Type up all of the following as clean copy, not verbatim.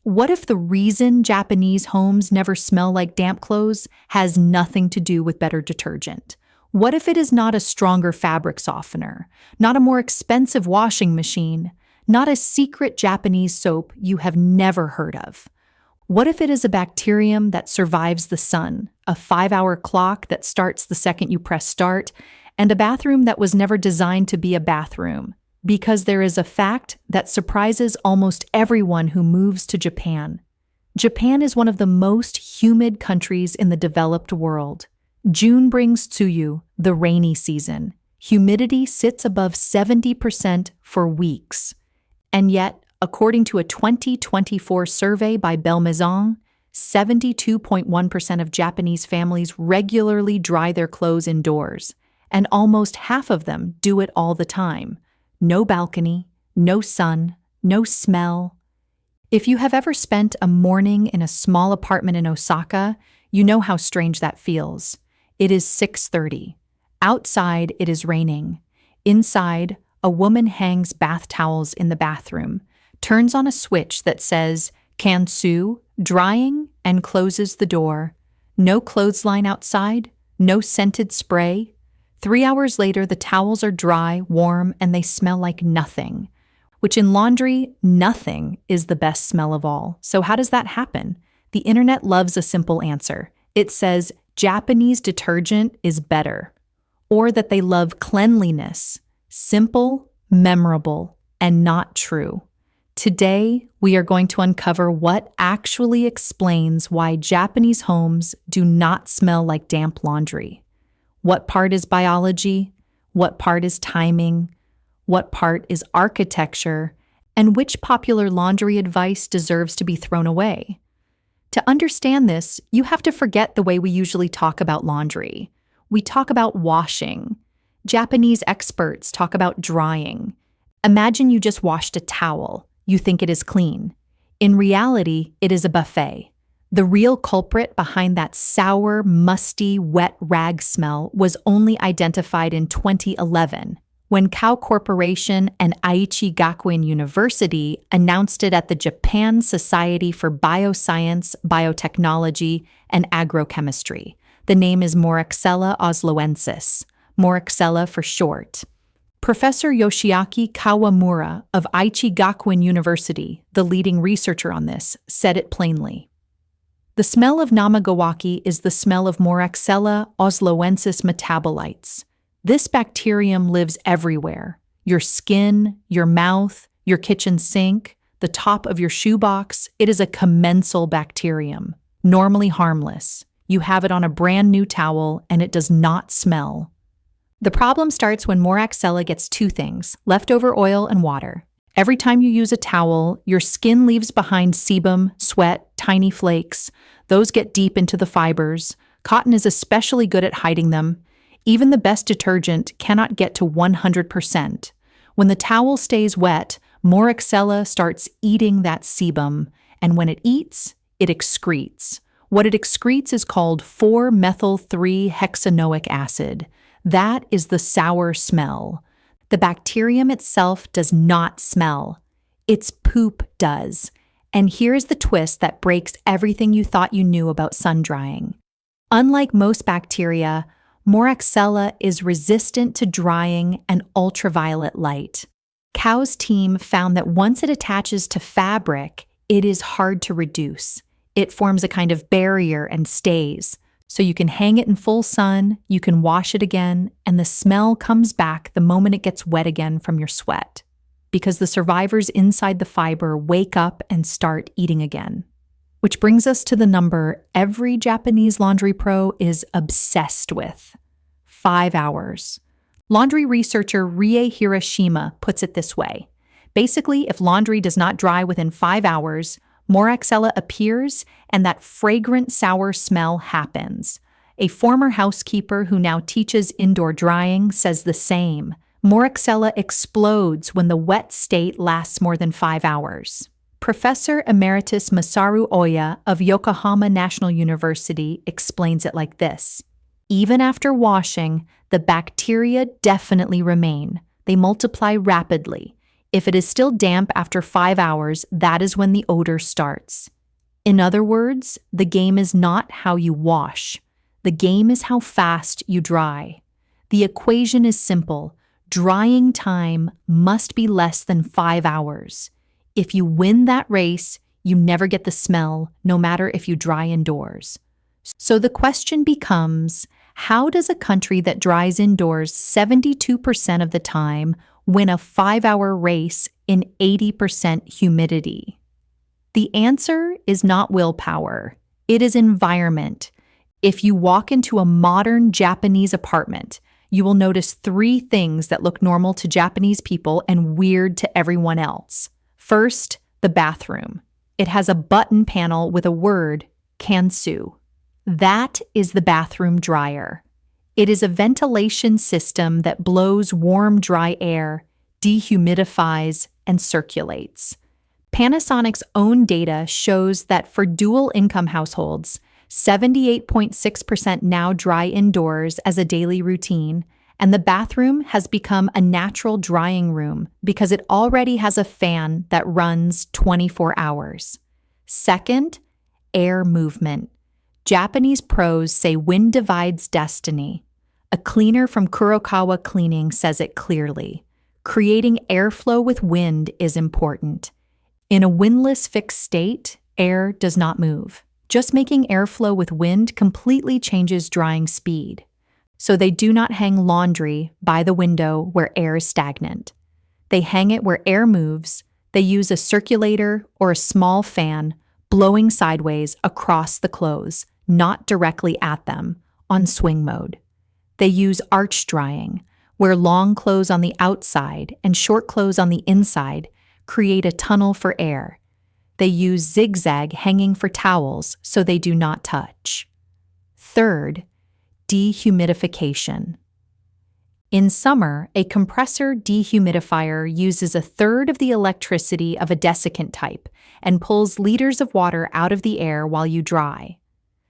What if the reason Japanese homes never smell like damp clothes has nothing to do with better detergent? What if it is not a stronger fabric softener, not a more expensive washing machine, not a secret Japanese soap you have never heard of? What if it is a bacterium that survives the sun, a 5-hour clock that starts the second you press start, and a bathroom that was never designed to be a bathroom? Because there is a fact that surprises almost everyone who moves to Japan. Japan is one of the most humid countries in the developed world. June brings tsuyu, the rainy season. Humidity sits above 70% for weeks. And yet, according to a 2024 survey by Belmaison, 72.1% of Japanese families regularly dry their clothes indoors, and almost half of them do it all the time. No balcony, no sun, no smell. If you have ever spent a morning in a small apartment in Osaka, you know how strange that feels. It is 6:30. Outside, it is raining. Inside, a woman hangs bath towels in the bathroom, turns on a switch that says Kansou, drying, and closes the door. No clothesline outside, no scented spray. 3 hours later, the towels are dry, warm, and they smell like nothing. Which in laundry, nothing is the best smell of all. So how does that happen? The internet loves a simple answer. It says Japanese detergent is better, or that they love cleanliness. Simple, memorable, and not true. Today, we are going to uncover what actually explains why Japanese homes do not smell like damp laundry. What part is biology? What part is timing? What part is architecture? And which popular laundry advice deserves to be thrown away? To understand this, you have to forget the way we usually talk about laundry. We talk about washing. Japanese experts talk about drying. Imagine you just washed a towel. You think it is clean. In reality, it is a buffet. The real culprit behind that sour, musty, wet rag smell was only identified in 2011, when Kao Corporation and Aichi Gakuin University announced it at the Japan Society for Bioscience, Biotechnology, and Agrochemistry. The name is Moraxella osloensis, Moraxella for short. Professor Yoshiaki Kawamura of Aichi Gakuin University, the leading researcher on this, said it plainly. The smell of Namagawaki is the smell of Moraxella osloensis metabolites. This bacterium lives everywhere. Your skin, your mouth, your kitchen sink, the top of your shoebox. It is a commensal bacterium, normally harmless. You have it on a brand new towel and it does not smell. The problem starts when Moraxella gets two things, leftover oil and water. Every time you use a towel, your skin leaves behind sebum, sweat, tiny flakes. Those get deep into the fibers. Cotton is especially good at hiding them. Even the best detergent cannot get to 100%. When the towel stays wet, Moraxella starts eating that sebum, and when it eats, it excretes. What it excretes is called 4-methyl-3-hexanoic acid. That is the sour smell. The bacterium itself does not smell. Its poop does. And here's the twist that breaks everything you thought you knew about sun drying. Unlike most bacteria, Moraxella is resistant to drying and ultraviolet light. Kao's team found that once it attaches to fabric, it is hard to reduce. It forms a kind of barrier and stays. So you can hang it in full sun, you can wash it again, and the smell comes back the moment it gets wet again from your sweat. Because the survivors inside the fiber wake up and start eating again. Which brings us to the number every Japanese laundry pro is obsessed with: 5 hours. Laundry researcher Rie Hiroshima puts it this way. Basically, if laundry does not dry within 5 hours, Moraxella appears and that fragrant sour smell happens. A former housekeeper who now teaches indoor drying says the same. Moraxella explodes when the wet state lasts more than 5 hours. Professor Emeritus Masaru Oya of Yokohama National University explains it like this. Even after washing, the bacteria definitely remain. They multiply rapidly. If it is still damp after 5 hours, that is when the odor starts. In other words, the game is not how you wash. The game is how fast you dry. The equation is simple. Drying time must be less than 5 hours. If you win that race, you never get the smell, no matter if you dry indoors. So the question becomes, how does a country that dries indoors 72% of the time win a 5-hour race in 80% humidity? The answer is not willpower. It is environment. If you walk into a modern Japanese apartment, you will notice 3 things that look normal to Japanese people and weird to everyone else. First, the bathroom. It has a button panel with a word, Kansou. That is the bathroom dryer. It is a ventilation system that blows warm, dry air, dehumidifies, and circulates. Panasonic's own data shows that for dual-income households, 78.6% now dry indoors as a daily routine, and the bathroom has become a natural drying room because it already has a fan that runs 24 hours. Second, air movement. Japanese pros say wind divides destiny. A cleaner from Kurokawa Cleaning says it clearly. Creating airflow with wind is important. In a windless fixed state, air does not move. Just making airflow with wind completely changes drying speed. So they do not hang laundry by the window where air is stagnant. They hang it where air moves. They use a circulator or a small fan blowing sideways across the clothes, not directly at them, on swing mode. They use arch drying, where long clothes on the outside and short clothes on the inside create a tunnel for air. They use zigzag hanging for towels so they do not touch. Third, dehumidification. In summer, a compressor dehumidifier uses a third of the electricity of a desiccant type and pulls liters of water out of the air while you dry.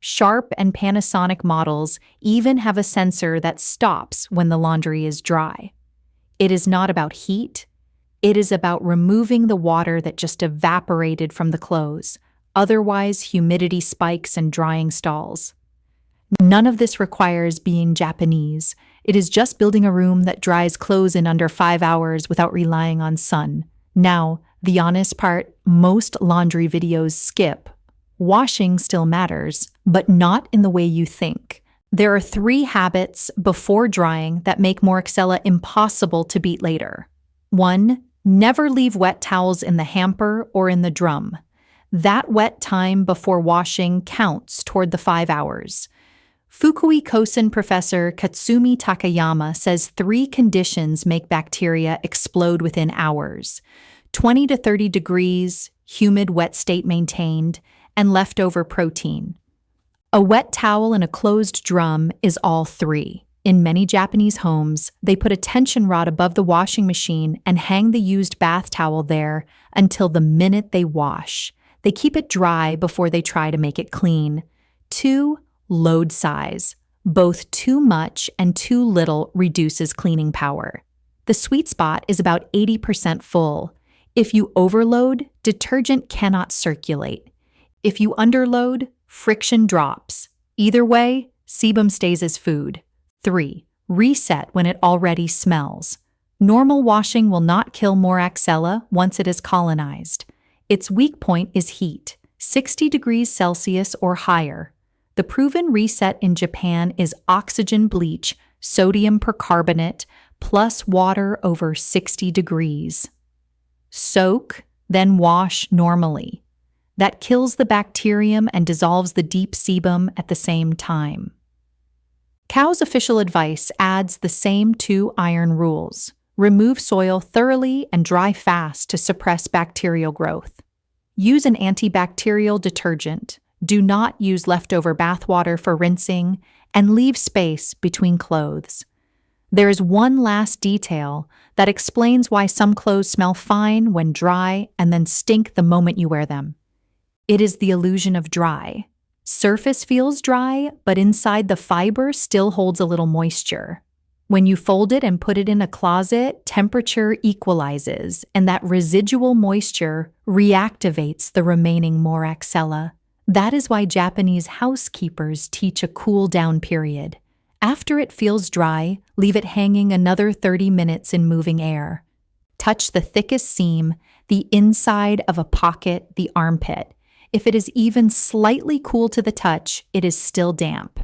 Sharp and Panasonic models even have a sensor that stops when the laundry is dry. It is not about heat. It is about removing the water that just evaporated from the clothes. Otherwise, humidity spikes and drying stalls. None of this requires being Japanese. It is just building a room that dries clothes in under 5 hours without relying on sun. Now, the honest part, most laundry videos skip. Washing still matters, but not in the way you think. There are 3 habits before drying that make Moraxella impossible to beat later. 1. Never leave wet towels in the hamper or in the drum. That wet time before washing counts toward the 5 hours. Fukui Kosen professor Katsumi Takayama says 3 conditions make bacteria explode within hours: 20 to 30 degrees, humid wet state maintained, and leftover protein. A wet towel in a closed drum is all 3. In many Japanese homes, they put a tension rod above the washing machine and hang the used bath towel there until the minute they wash. They keep it dry before they try to make it clean. 2. Load size. Both too much and too little reduces cleaning power. The sweet spot is about 80% full. If you overload, detergent cannot circulate. If you underload, friction drops. Either way, sebum stays as food. 3. Reset when it already smells. Normal washing will not kill Moraxella once it is colonized. Its weak point is heat, 60 degrees Celsius or higher. The proven reset in Japan is oxygen bleach, sodium percarbonate, plus water over 60 degrees. Soak, then wash normally. That kills the bacterium and dissolves the deep sebum at the same time. Cow's official advice adds the same 2 iron rules. Remove soil thoroughly and dry fast to suppress bacterial growth. Use an antibacterial detergent. Do not use leftover bathwater for rinsing, and leave space between clothes. There is one last detail that explains why some clothes smell fine when dry and then stink the moment you wear them. It is the illusion of dry. Surface feels dry, but inside the fiber still holds a little moisture. When you fold it and put it in a closet, temperature equalizes, and that residual moisture reactivates the remaining Moraxella. That is why Japanese housekeepers teach a cool down period. After it feels dry, leave it hanging another 30 minutes in moving air. Touch the thickest seam, the inside of a pocket, the armpit. If it is even slightly cool to the touch, it is still damp.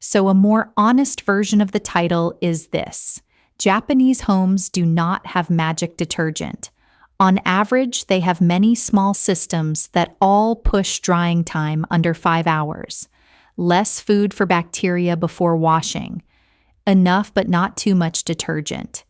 So a more honest version of the title is this: Japanese homes do not have magic detergent. On average, they have many small systems that all push drying time under 5 hours. Less food for bacteria before washing. Enough but not too much detergent.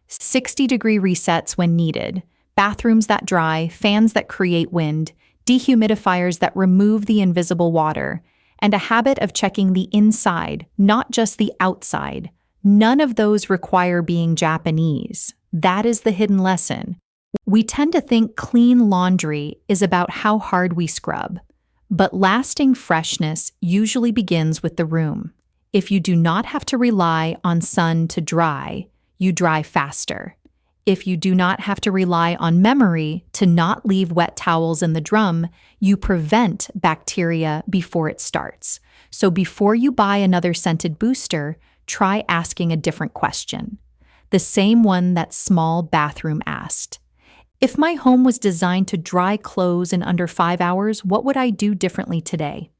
60-degree resets when needed. Bathrooms that dry, fans that create wind, dehumidifiers that remove the invisible water, and a habit of checking the inside, not just the outside. None of those require being Japanese. That is the hidden lesson. We tend to think clean laundry is about how hard we scrub, but lasting freshness usually begins with the room. If you do not have to rely on sun to dry, you dry faster. If you do not have to rely on memory to not leave wet towels in the drum, you prevent bacteria before it starts. So before you buy another scented booster, try asking a different question. The same one that small bathroom asked. If my home was designed to dry clothes in under 5 hours, what would I do differently today?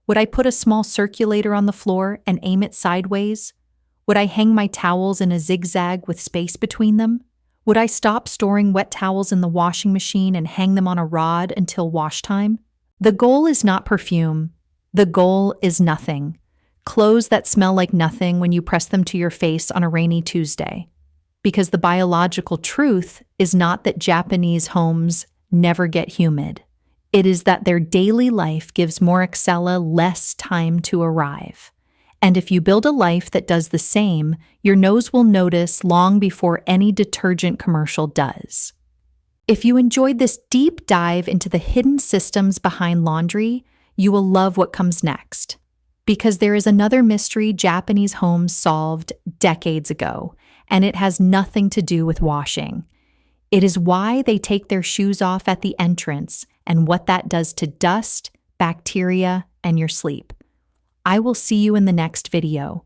Would I put a small circulator on the floor and aim it sideways? Would I hang my towels in a zigzag with space between them? Would I stop storing wet towels in the washing machine and hang them on a rod until wash time? The goal is not perfume. The goal is nothing. Clothes that smell like nothing when you press them to your face on a rainy Tuesday. Because the biological truth is not that Japanese homes never get humid. It is that their daily life gives Moraxella less time to arrive. And if you build a life that does the same, your nose will notice long before any detergent commercial does. If you enjoyed this deep dive into the hidden systems behind laundry, you will love what comes next. Because there is another mystery Japanese homes solved decades ago, and it has nothing to do with washing. It is why they take their shoes off at the entrance and what that does to dust, bacteria, and your sleep. I will see you in the next video,